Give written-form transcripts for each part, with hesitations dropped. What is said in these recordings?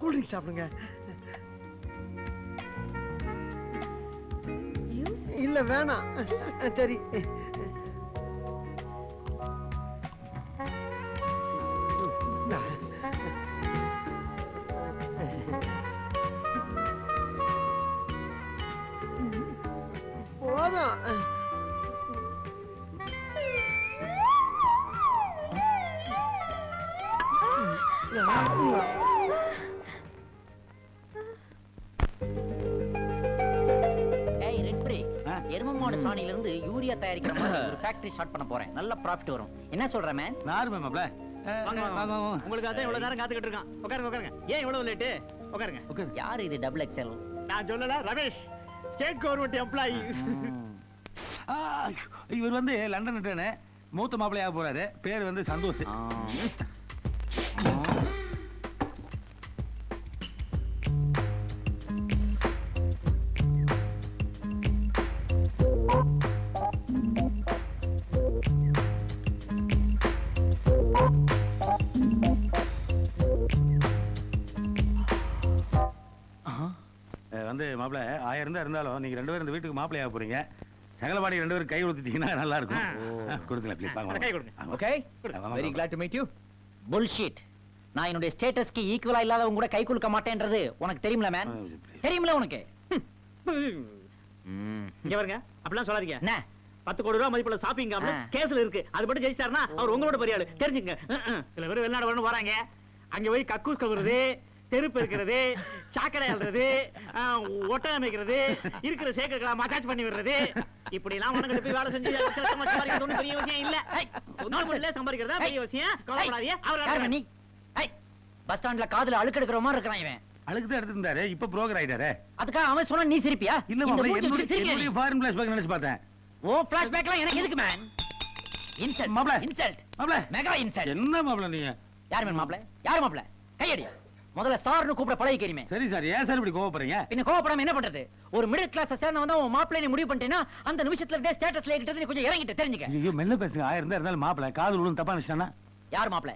Cool drinks சாப்பிடுங்க. இல்ல வேணாம். சரி. போதும். எருமமாடு சாணில இருந்து யூரியா தயாரிக்கிற மாதிரி ஒரு ஃபேக்டரி ஸ்டார்ட் பண்ண போறேன். நல்ல ப்ராஃபிட் வரும். என்ன சொல்ற மேன்? நார்மல் மாப்ள. உங்களுக்கு அதான் இவ்வளவு நேரம் காத்துக்கிட்டு இருக்கான். உட்காருங்க உட்காருங்க. ஏன் இவ்வளவு லேட்? உட்காருங்க. யார் இது டபுள் எக்ஸ்எல்? நான் சொல்லல, ரமேஷ், ஸ்டேட் கவர்மெண்ட் எம்ப்ளாயி. இவர் வந்து லண்டன் ரிட்டர்னு மூத்த மாப்பிள்ளையா போறாரு. பேர் வந்து சந்தோஷ். வந்து மாப்பிள்ள 1000 இருந்தாலும் நீங்க 2 பேரும் இந்த வீட்டுக்கு மாப்பிள்ளையா போறீங்க. சகலபாடி 2 பேரும் கை கொடுத்துட்டீங்கன்னா நல்லா இருக்கும். கொடுங்க ப்ளீஸ். வாங்க. கை கொடுங்க. Okay, very glad to meet you. bullshit. நான் என்னோட ஸ்டேட்டஸ்க்கு ஈக்குவலா இல்லாதவங்க கூட கை குலுக்க மாட்டேன்றது உனக்கு தெரியும்ல மேன்? தெரியும்ல உனக்கு? இங்க பாருங்க, அப்படிலாம் சொல்லாதீங்க. என்ன 10 கோடி ரூபாய் மதிப்புள்ள ஷாப்பிங் காம்ப்ளெக்ஸ் கேஸ்ல இருக்கு. அது மட்டும் ஜெயிச்சாருன்னா அவர் உங்களோட பெரிய ஆளு, தெரிஞ்சுங்க. சில பேர் வெளிநாடு வரணும் வராங்க. அங்க போய் கக்கூஸ் கவுறது, தெருப்பு இருக்கிறது, சாக்கடை அல்றது, ஒட்டகம் வைக்கிறது, இருக்கிற சேக்கெல்லாம் மசாஜ் பண்ணி விடுறது, இப்படி எல்லாம் உனக்கு போய் வேலை செஞ்சு சம்பாதிக்கிறது ஒன்றும் பெரிய விஷயம் இல்ல. சம்பாதிக்கிறதா பெரிய விஷயம். கவலைப்படாதீங்க. பஸ் ஸ்டாண்ட்ல காதுல அழுக்கு எடுக்கிற மாதிரி இருக்கிறான் இவன். அழுக்கு தான் எடுத்து இருந்தாரு, இப்ப புரோக்கர் ஆயிட்டாரு. அதுக்காக அவன் சொன்னா நீ சிரிப்பியா? இல்ல மாப்பிள்ள, என்னுடைய ஃபாரின் ஃபிளாஷ்பேக் நினைச்சு பார்த்தேன். ஓ ஃபிளாஷ்பேக்லாம் எனக்கு எதுக்கு மேன்? இன்சல்ட் மாப்ள, இன்சல்ட் மாப்ள, மெகா இன்சல்ட். என்ன மாப்ள நீங்க? யார் மேன் மாப்ள? யார் மாப்ள? கையடி. முதல்ல சார்னு கூப்பிட பழகிக்கிறீமே. சரி சார், ஏன் சார் இப்படி கோவப்படுறீங்க? பின்ன கோவப்படாம என்ன பண்றது? ஒரு மிடில் கிளாஸ் சேர்ந்தவன் தான் உன் மாப்பிள்ளை நீ முடிவு பண்ணிட்டேன்னா அந்த நிமிஷத்துல இருந்தே ஸ்டேட்டஸ்ல ஏறிட்டு நீ கொஞ்சம் இறங்கிட்டு தெரிஞ்சுக்க. ஐயோ மெல்ல பேசுங்க. 1000 இருந்தாலும் மாப்பிள்ள காது விழுந்து தப்பா நினைச்சானா? யார் மாப்பிள்ள?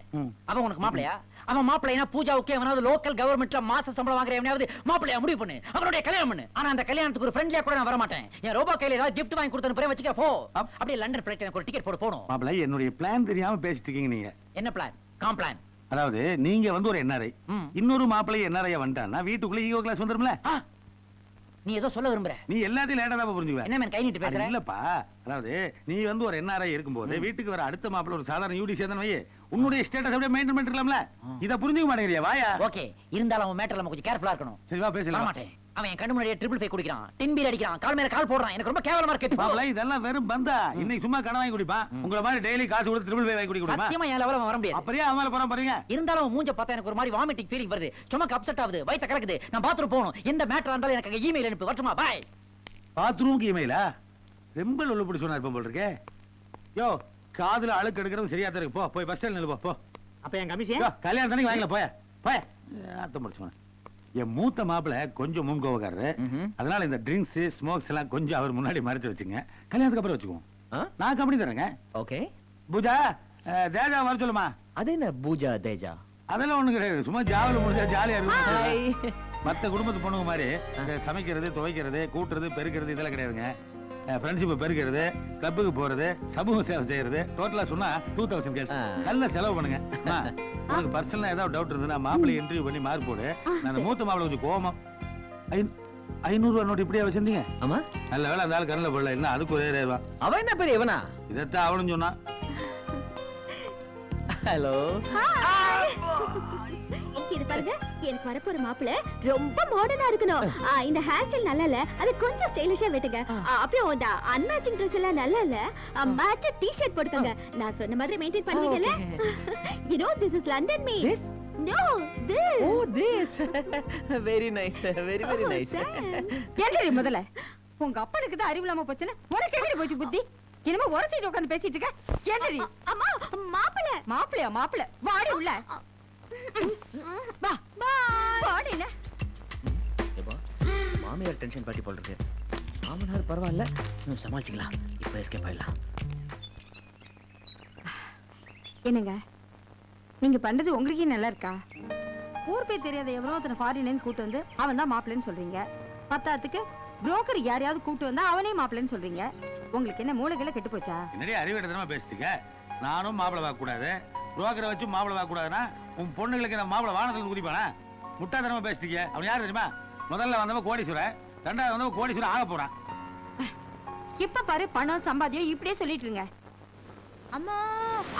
அவன் உனக்கு மாப்பிள்ளையா? அவன் மாப்பிள்ளைனா பூஜாவுக்கு எவனாவது லோக்கல் கவர்மெண்ட்ல மாச சம்பளம் வாங்குற எவனாவது மாப்பிள்ளையா முடிவு பண்ணு. அவனுடைய கல்யாணம் பண்ணு. ஆனா அந்த கல்யாணத்துக்கு ஒரு ஃப்ரெண்ட்லியா கூட நான் வர மாட்டேன். என் ரோபா கையில ஏதாவது gift வாங்கி கொடுத்தன பிறகு வச்சுக்க போ. அப்படியே லண்டன் ஃளைட் எனக்கு ஒரு டிக்கெட் போடு போணும். மாப்பிள்ள, என்னுடைய பிளான் தெரியாம பேசிட்டு இருக்கீங்க நீங்க. என்ன பிளான்? Com plan. அதாவது நீங்க வந்து ஒரு என்ஆர்ஐ, இன்னொரு மாப்பிள்ளை என்ஆர்ஐ வந்துட்டான்னா வீட்டுக்குள்ள ஈகோ கிளாஸ் வந்துரும்ல. நீ ஏதோ சொல்ல விரும்புற. நீ எல்லாத்தையும் லேட்டா தான் புரிஞ்சுக்குவ. என்ன மேன் கை நீட்டி பேசுற? இல்லப்பா, அதாவது நீ வந்து ஒரு என்ஆர்ஐ இருக்கும்போது வீட்டுக்கு வர அடுத்த மாப்பிள்ள ஒரு சாதாரண யூடி சேர்ந்தன வை, உன்னுடைய ஸ்டேட்டஸ் அப்படியே மெயின்டைன் பண்ணிருக்கலாம்ல. இத புரிஞ்சுக்க மாட்டேங்கறியா? வாயா. ஓகே, இருந்தாலும் அவன் மேட்டர்ல நம்ம கொஞ்சம் கேர்ஃபுல்லா இருக்கணும். சரி வா பேசலாம். மாட்டேன். அவன் என் கண்ணு முன்னாடியே ட்ரிபிள் 5 குடிக்கிறான், டின் பீர் அடிக்கிறான், கால் மேல கால் போடுறான். எனக்கு ரொம்ப கேவலமா இருக்கு. மாப்பிள்ள, இதெல்லாம் வெறும் பந்தா. இன்னைக்கு சும்மா கடன் வாங்கி குடிப்பா. உங்கள மாதிரி டெய்லி காசு கொடுத்து ட்ரிபிள் 5 வாங்கி குடிக்குமா? சத்தியமா என் லெவல்ல வர முடியாது. அப்படியே அவன் போறான் பாருங்க. இருந்தாலும் அவன் மூஞ்ச பார்த்தா எனக்கு ஒரு மாதிரி வாமிட்டிங் ஃபீலிங் வருது. ஸ்டொமக் அப்செட் ஆகுது, வயித்த கலக்குது. நான் பாத்ரூம் போணும். எந்த மேட்டரா இருந்தாலும் எனக்கு இமெயில் அனுப்பு. வரட்டுமா? பை. பாத்ரூமுக்கு இமெயிலா? ரொம்ப லொல்லுபடி சொன்னா இருப்பேன் போல இருக்கே. யோ, காதுல அழுக்கு எடுக்கிறவங்க சரியா தான் இருக்கு. போ, போய் பஸ் ஸ்டாண்ட் நில்லு. போ. அப்ப என் கமிஷன் கல்யாணம் தானே வாங்கல. போய போய அர்த்தம் முடிச்சுமா. என் மூத்த மாப்பிள்ள கொஞ்சம் முன்கோவக்காரரு. அதனால இந்த ட்ரிங்க்ஸ் ஸ்மோக்ஸ் எல்லாம் கொஞ்சம் அவர் முன்னாடி மறைச்சு வச்சுங்க. கல்யாணத்துக்கு அப்புறம் வச்சுக்குவோம். நான் கம்பெனி தரேங்க. ஓகே பூஜா, தேஜா வர சொல்லுமா. அது என்ன பூஜா தேஜா? அதெல்லாம் ஒண்ணு கிடையாது. சும்மா ஜாவல முடிஞ்சா ஜாலியா இருக்கும். மத்த குடும்பத்து பொண்ணுங்க மாதிரி சமைக்கிறது, துவைக்கிறது, கூட்டுறது, பெருக்கிறது இதெல்லாம் கிடையாதுங்க. ஃப்ரெண்ட்ஷிப் பெருக்கிறது, கிளப்புக்கு போறது, சமூக சேவை செய்யறது, டோட்டலா சொன்னா 2000 கேஸ். நல்ல செலவு பண்ணுங்க. உங்களுக்கு பர்சனலா ஏதாவது டவுட் இருந்தா மாப்பிள்ளை இன்டர்வியூ பண்ணி மார்க் போடு. நான் மூத்த மாப்பிள்ளை கொஞ்சம் கோவமா 500 ரூபா நோட்டு இப்படியே வச்சிருந்தீங்க. ஆமா, நல்ல வேலை அந்த ஆள் கண்ணில் போடல. என்ன அதுக்கு ஒரு 1000 ரூபா. அவன் என்ன பெரிய இவனா? இதத்தான் அவனும் சொன்னா. ஹலோ, இது பாருங்க, எனக்கு வரப்போற மாப்பிள்ள ரொம்ப மாடர்னா இருக்கணும். இந்த ஹேர் ஸ்டைல் நல்லா இல்ல, அது கொஞ்சம் ஸ்டைலிஷா வெட்டுங்க. அப்புறம் இந்த அன்மேட்சிங் Dress எல்லாம் நல்லா இல்ல, மேட்ச் டி-ஷர்ட் போடுங்க. நான் சொன்ன மாதிரி maintain பண்ணுவீங்கல? You know this is London me. This? No, this. Oh, this. Very nice. Very very nice. கேளுடி முதல்ல. உங்க அப்பனுக்கு தான் அறிவு இல்லாம போச்சுனா உனக்கு எப்படி போச்சு புத்தி? என்னமோ ஒரு சைடு உட்கார்ந்து பேசிட்டு இருக்க. கேளுடி. அம்மா, மாப்பிள்ள. மாப்பிளையா? மாப்பிள வாடி உள்ள. வா பை. வாடில. ஏப்பா, மாமியார் டென்ஷன் பாட்டி போல இருக்கு. மாமனார் பரவாயில்ல, இன்னும் சமாளிச்சுக்கலாம். இப்போ எஸ்கேப் ஆயிடலாம். என்னங்க, நீங்க பண்றது உங்களுக்கே நல்லா இருக்கா? ஊர் பேர் தெரியாத எவனோ ஒருத்தனை ஃபாரின்ல இருந்து கூட்டு வந்து அவன் தான் மாப்பிள்ளைன்னு சொல்றீங்க. பத்தாத்துக்கு புரோக்கர் யாரையாவது கூட்டு வந்தா அவனே மாப்பிள்ளைன்னு சொல்றீங்க. உங்களுக்கு என்ன மூளைகளை கெட்டு போச்சா? என்னடி அறிவிடத்தனமா பேசிட்டீங்க. நானும் மாப்பிளை பார்க்க கூடாது, புரோக்கரை வச்சு மாப்பிளை பார்க்க கூடாதுன்னா உன் பொண்ணுங்களுக்கு நான் மாப்பிளை வானத்துக்கு குதிப்பானா? முட்டாத்தனமா பேசிட்டீங்க. அவன் யாரு தெரியுமா? முதல்ல வந்தவன் கோடீஸ்வரன், ரெண்டாவது வந்தவன் கோடீஸ்வரன் ஆக போறான். இப்ப பாரு பணம் சம்பாதியம் இப்படியே சொல்லிட்டு இருங்க. அம்மா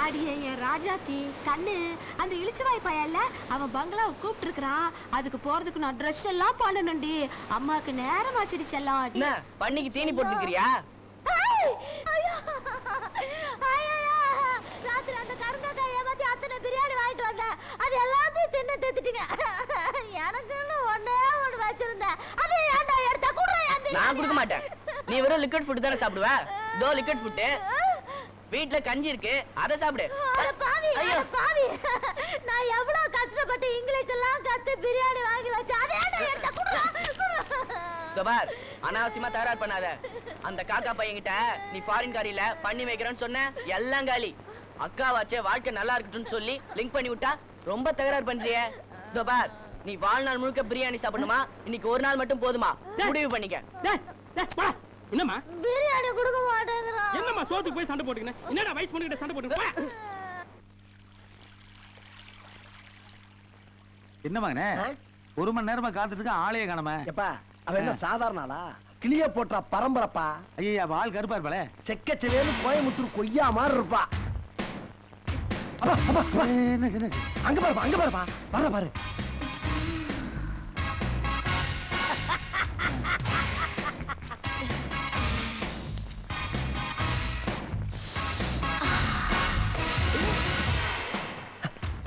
அடியே என் ராஜாத்தி கண்ணு, அந்த இளிச்சவாய் பையன்ல அவன் பங்களாவை கூப்பிட்டு இருக்கிறான். அதுக்கு போறதுக்கு நான் ட்ரெஸ் எல்லாம் பண்ணணும்டி. அம்மாக்கு நேரம் ஆச்சிடுச்செல்லாம். என்ன பண்ணிக்கு தீனி போட்டுக்கிறியா? ராத்திரி அந்த கருந்தாக்காய் ஏமாத்தி அத்தனை பிரியாணி வாங்கிட்டு வந்தேன். அது எல்லாத்தையும் தின்னு தெத்துட்டீங்க. எனக்குன்னு ஒண்ணே ஒண்ணு வச்சிருந்தேன். அது ஏன்டா எடுத்தா கூட நான் கொடுக்க மாட்டேன். நீ வெறும் லிக்விட் ஃபுட் தானே சாப்பிடுவ? தோ லிக்விட் ஃபுட். வீட்ல கஞ்சி இருக்கு, அத சாப்பிடு. பாவி, நான் எவ்வளவு கஷ்டப்பட்டு இங்கிலீஷ் எல்லாம் கத்து பிரியாணி வாங்கி வச்சேன். அதே எடுத்தா கூட பார், அனாவசியமா தகராறு பண்ணாத. அந்த காக்கா பையன்கிட்ட நீ ஃபாரின் காரியில பண்ணி வைக்கிறேன்னு சொன்ன, எல்லாம் காலி. அக்காவாச்சே வாழ்க்கை நல்லா இருக்கட்டும்னு சொல்லி லிங்க் பண்ணி விட்டா ரொம்ப தகராறு பண்றியே. பார், நீ வாழ்நாள் முழுக்க பிரியாணி சாப்பிடணுமா, இன்னைக்கு ஒரு நாள் மட்டும் போதுமா? முடிவு பண்ணிக்க. என்னம்மா பிரியாணி கொடுக்க மாட்டேங்கிறான். என்னம்மா சோத்துக்கு போய் சண்டை போட்டுக்கின? என்னடா வயசு பொண்ணுகிட்ட சண்டை போட்டுக்கின? என்ன மகனே, ஒரு மணி நேரமா காத்துட்டு இருக்க, ஆளையே காணோமே. எப்பா அவன் என்ன சாதாரண ஆளா? கிளிய போட்டா பரம்பரப்பா. ஐயா ஆள் கருப்பா இருப்பாளே. செக்கச்சவேன்னு கோயமுத்தூர் கொய்யா மாதிரி இருப்பா. அப்பா, அப்பா, அப்பா. அங்க பாருப்பா, அங்க பாருப்பா. வர பாரு.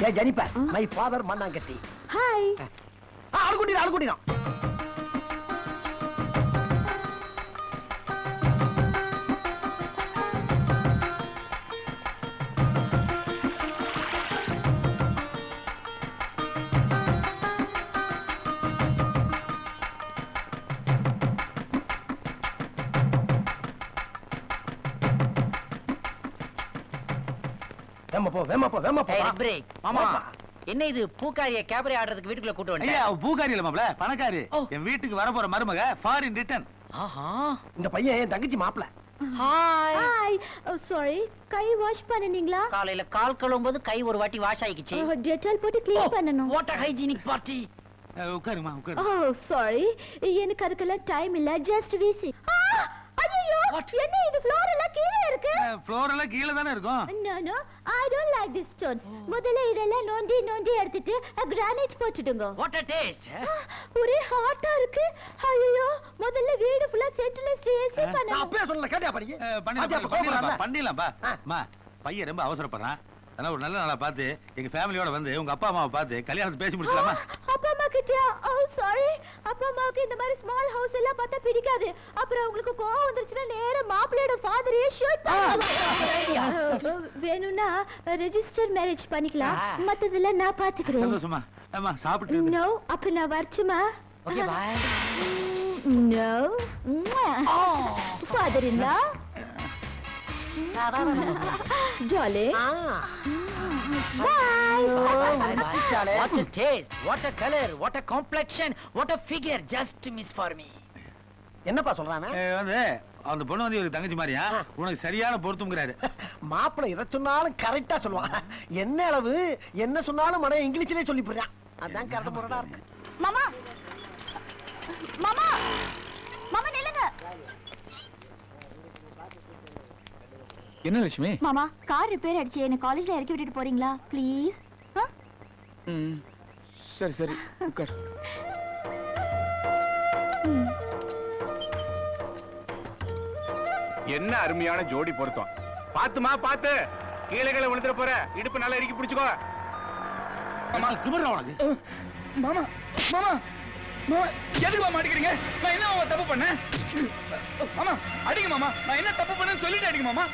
ஏ Jennifer, my father Mannangatti. Hi. ஆளு கூட்டிடான். வேமா போ. பிரேக். மாமா, என்ன இது பூக்காரிய கேபரே ஆடுறதுக்கு வீட்டுக்குள்ள கூட்டு வந்து? ஐயா பூக்காரி இல்ல மாப்ள, பணக்காரி. என் வீட்டுக்கு வர போற மருமக ஃபாரின் ரிட்டர்ன். ஆஹா. இந்த பையன் என் தங்கச்சி மாப்பிள. ஹாய். ஹாய். சாரி, கை வாஷ் பண்ணீங்களா? காலையில கால் கழுவும்போது கை ஒரு வாட்டி வாஷ் ஆயிடுச்சு. டெட்டால் போட்டு க்ளீன் பண்ணனும். What a hygienic party. உட்காருமா, உட்காரு. ஓ சாரி, எனக்கு அதுக்கெல்லாம் டைம் இல்ல. ஜஸ்ட் விசி. ஐயோ, என்ன இது ஃப்ளோர் எல்லாம் கீழே இருக்கு? ஃப்ளோர் எல்லாம் கீழ தானே இருக்கும். No no, I don't like these stones. முதல்ல இதெல்லாம் நோண்டி எடுத்துட்டு கிரானைட் போட்டுடுங்க. What a taste. ஒரே ஹாட்டா இருக்கு. ஐயோ, முதல்ல வீடு ஃபுல்லா சென்ட்ரலைஸ்ட் ஏசி நான் பண்ணனும். அப்பவே சொல்லல, கேட்டியா படிங்க? பண்ணிடலாம்பா. அம்மா, பையன் ரொம்ப அவசரப்படுறான். அதனால ஒரு நல்ல நாளா பார்த்து எங்க ஃபேமிலியோட வந்து உங்க அப்பா அம்மாவை பார்த்து கல்யாணத்தை பேசி முடிச்சலாமா? அப்பா அம்மா கிட்டயா? ஓ சாரி, அப்பா அம்மாவுக்கு இந்த மாதிரி ஸ்மால் ஹவுஸ் எல்லாம் பார்த்தா பிடிக்காது. அப்புறம் உங்களுக்கு கோவம் வந்துருச்சுன்னா நேரா மாப்பிள்ளையோட ஃபாதரையே ஷூட் பண்ணுவாங்க. வேணும்னா ரெஜிஸ்டர் மேரேஜ் பண்ணிக்கலாம். மத்ததெல்லாம் நான் பாத்துக்கிறேன். சந்தோஷமா? அம்மா சாப்பிட்டு. நோ, அப்ப நான் வரச்சுமா? Okay, bye. No. Father in law. Darling. Bye. What a taste, what a color, what a complexion, what a figure, just miss for me. என்னப்பா சொல்றானே? வந்து அந்த பொண்ணு வந்து இவருக்கு தங்கச்சி மாதிரியா, உனக்கு சரியான பொருத்தம்ங்கறாரு. மாப்பிளை எதை சொன்னாலும் கரெக்டா சொல்லுவான். என்ன அளவு என்ன சொன்னாலும் மன இங்கிலீஷ்லயே சொல்லி போறான். அதான் கரெக்ட் முறடா இருக்கு. மாமா, மாமா, மாமா நில்லுங்க. என்ன லட்சுமி? மாமா, கார் ரிப்பேர் ஆயிடுச்சு. என்ன காலேஜ்ல இறக்கி விட்டுட்டு போறீங்களா ப்ளீஸ்? சரி சரி, உட்கார். என்ன அருமையான ஜோடி பொருத்தம். பாத்துமா, பாத்து கீழே கீழே விழுந்துற போற. இடுப்பு நல்லா இறுக்கி பிடிச்சுக்கோ. திமிரா உனக்கு? மாமா மாமா மாமா, எதுக்கு மாட்டிக்கிறீங்க? நான் என்ன தப்பு பண்ணேன்? மாமா அடிங்க மாமா, நான் என்ன தப்பு பண்ணேன்னு சொல்லிட்டு அடிங்க மாமா.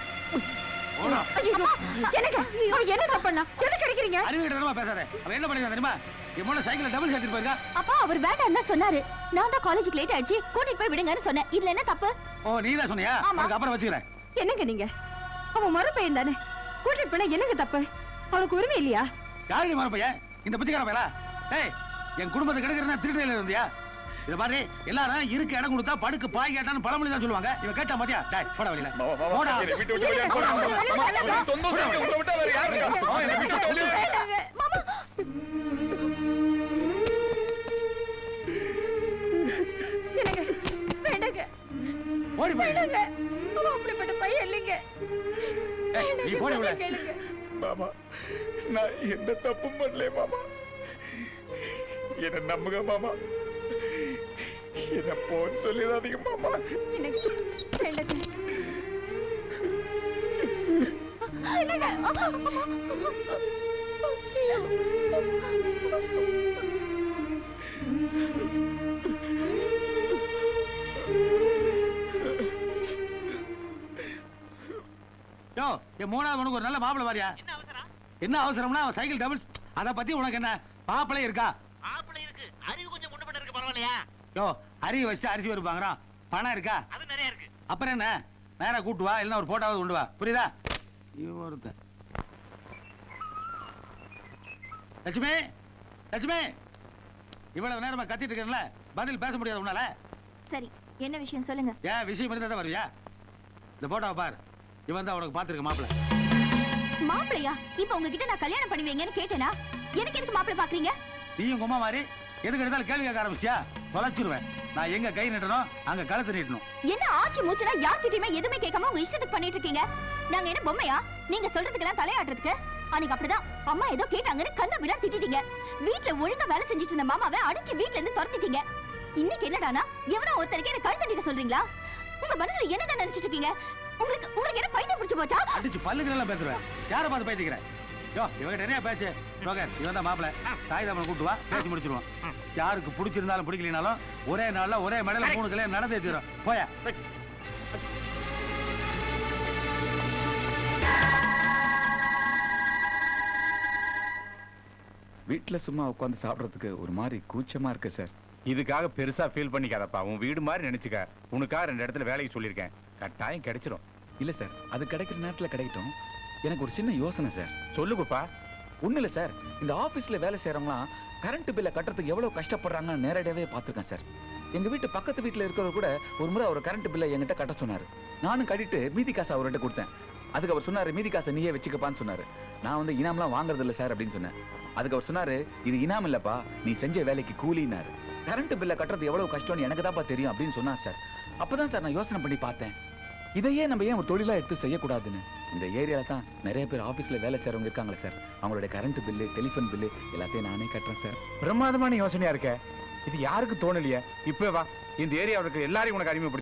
என்ன தப்பு பண்ணா? எதுக்கு அடிக்கிறீங்க? அறிவிடமா பேசாத. அவன் என்ன பண்ணிருக்கான் தெரியுமா? எம்மோட சைக்கிள் டபுள் சேர்த்துட்டு போயிருக்கா. அப்பா அவர் வேண்டாம்னு சொன்னாரு. நான் தான் காலேஜுக்கு லேட் ஆயிடுச்சு, கூட்டிட்டு போய் விடுங்கன்னு சொன்னேன். இதுல என்ன தப்பு? ஓ, நீ தான் சொன்னியா? அதுக்கு அப்புறம் வச்சுக்கிறேன். என்னங்க நீங்க? அவன் மறுபையன் தானே, கூட்டிட்டு போனா என்னங்க தப்பு? அவனுக்கு உரிமை இல்லையா? யாரு மறுபையன்? இந்த பிச்சைக்கார பையலா? டேய் என் குடும்பத்தை கெடுக்கிறேன்னா திருட்டு இருந்தியா? இத பாரு, எல்லாரும் இருக்க இடம் கொடுத்தா படுக்கு பாய் கேட்டான்னு பழமொழி தான் சொல்லுவாங்க. இவன் கேட்டா மாட்டியா? டேய் போடா வெளியில. போடா. விட்டு விட்டு வெளியே போடா. மாமா சொந்த உங்களை விட்டா வேற யாரு இருக்கா? மாமா என்ன விட்டு வெளியே. வேண்டாங்க. ஓடி போய். வேண்டாங்க. அவன் அப்படிப்பட்ட பையன் இல்லைங்க. ஏய் நீ போடி உள்ள. கேளுங்க. மாமா நான் எந்த தப்பும் பண்ணல மாமா. என்ன நம்புங்க மாமா. என்ன போன்னு சொல்லிடாதீங்க மாமா. எனக்கு வேண்டாங்க. யோ என் மூணாவது உனக்கு ஒரு நல்ல மாப்பிளை பாரியா? என்ன அவசரம்னா அவன் சைக்கிள் டபுள். அத பத்தி உனக்கு என்ன? மாப்பிளை இருக்கா? மாப்பிள்ளை இருக்கு, அறிவு கொஞ்சம் முன்ன பண்ண இருக்கு, பரவாயில்லையா? யோ அரி வச்சுட்டு அரிசி வருப்பாங்கிறான். பணம் இருக்கா? அது நிறைய இருக்கு. அப்புறம் என்ன, நேரா கூட்டு வா, இல்லைன்னா ஒரு போட்டாவது கொண்டு வா. புரியுதா? ஒருத்தன் லட்சுமி, லட்சுமி, இவ்வளவு நேரமா கத்திட்டு இருக்கேன்ல, பதில் பேச முடியாது உன்னால? சரி, என்ன விஷயம் சொல்லுங்க. ஏன் விஷயம் இருந்தா தான் வருவியா? இந்த போட்டோவை பாரு, இவன் தான் உனக்கு பாத்துருக்க மாப்பிளை. மாப்பிளையா? இப்ப உங்ககிட்ட நான் கல்யாணம் பண்ணுவீங்கன்னு கேட்டேனா? எனக்கு எதுக்கு மாப்பிளை பாக்குறீங்க? நீயும் கும்மா மாதிரி எதுக்கு எடுத்தாலும் கேள்வி கேட்க ஆரம்பிச்சியா? தொலைச்சிருவேன். நான் எங்க கை நீட்டணும் அங்க கழுத்து நீட்டணும். என்ன ஆச்சு மூச்சுனா யார்கிட்டயுமே எதுவுமே கேட்காம உங்க இஷ்டத்துக்கு பண்ணிட்டு இருக்கீங்க? நாங்க என்ன பொம்மையா நீங்க சொல்றதுக்கெல்லாம் தலையாடுறதுக்கு? அன்னைக்கு அப்படிதான் அம்மா ஏதோ கேட்டாங்கன்னு கண்ண விழா திட்டிட்டீங்க. வீட்டுல ஒழுங்கா வேலை செஞ்சுட்டு இருந்த மாமாவை அடிச்சு வீட்டுல இருந்து துரத்திட்டீங்க. இன்னைக்கு என்னடானா எவனோ ஒருத்தருக்கு என்ன கழுத்து நீட்ட சொல்றீங்களா? உங்க மனசுல என்னதான் நினைச்சிட்டு இருக்கீங்க? உங்களுக்கு என்ன பைத்தியம் பிடிச்சு போச்சா? அடிச்சு பல்லுக்கு எல்லாம் பேசுறேன். யாரை பார்த்து பைத்திக்கிறேன்? யோ இவங்க நிறைய பேச்சு. ரோகர் இவன் தான் மாப்பிளை. தாய் தாமனை கூட்டு வா, பேசி முடிச்சிருவோம். யாருக்கு பிடிச்சிருந்தாலும் பிடிக்கலனாலும் ஒரே நாள்ல ஒரே மேடையில 3 கல்யாணம் நடந்தே தீரும். போயா. வீட்டுல சும்மா உட்காந்து சாப்பிடறதுக்கு ஒரு மாதிரி கூச்சமா இருக்கு சார். இதுக்காக பெருசா ஃபீல் பண்ணிக்காதப்பா. உன் வீடு மாதிரி நினைச்சுக்க. உனக்காக 2 இடத்துல வேலைக்கு சொல்லியிருக்கேன். கட்டாயம் கிடைச்சிடும். இல்ல சார், அது கிடைக்கிற நேரத்துல கிடைக்கட்டும். எனக்கு ஒரு சின்ன யோசனை சார். சொல்லுங்கப்பா. ஒண்ணு இல்ல சார், இந்த ஆபீஸ்ல வேலை செய்யறவங்களாம் கரண்ட் பில்ல கட்டுறதுக்கு எவ்வளவு கஷ்டப்படுறாங்கன்னு நேரடியாவே பார்த்திருக்கேன் சார். எங்க வீட்டு பக்கத்து வீட்டுல இருக்கிறவர் கூட ஒரு முறை அவர் கரண்ட் பில்லை என்கிட்ட கட்ட சொன்னாரு. நானும் கட்டிட்டு மீதி காசை அவர்கிட்ட கொடுத்தேன். அதுக்கு அவர் சொன்னாரு, மீதி காசை நீயே வச்சுக்கப்பான்னு சொன்னாரு. நான் வந்து இனாம்லாம் வாங்குறது இல்ல சார் அப்படின்னு சொன்னேன். அதுக்கு அவர் சொன்னாரு, இது இனாம் இல்லப்பா, நீ செஞ்ச வேலைக்கு கூலினாரு. கரண்ட் பில்ல கட்டுறது எவ்வளவு கஷ்டம்னு எனக்கு தான்ப்பா தெரியும் அப்படின்னு சொன்னா சார். அப்பதான் சார் நான் யோசனை பண்ணி பார்த்தேன், இதையே நம்ம ஏன் ஒரு தொழிலா எடுத்து செய்யக்கூடாதுன்னு. இந்த ஏரியால தான் நிறைய பேர் ஆபீஸ்ல வேலை செய்யறவங்க இருக்காங்களே சார். அவங்களுடைய கரண்ட் பில்லு, டெலிபோன் பில்லு எல்லாத்தையும் நானே கட்டுறேன் சார். பிரமாதமான யோசனையா இருக்க. இது யாருக்கு தோணலையே? இப்ப வா, இந்த ஏரியாவுக்கு எல்லாரையும் உனக்கு அறிமுகப்படுத்தி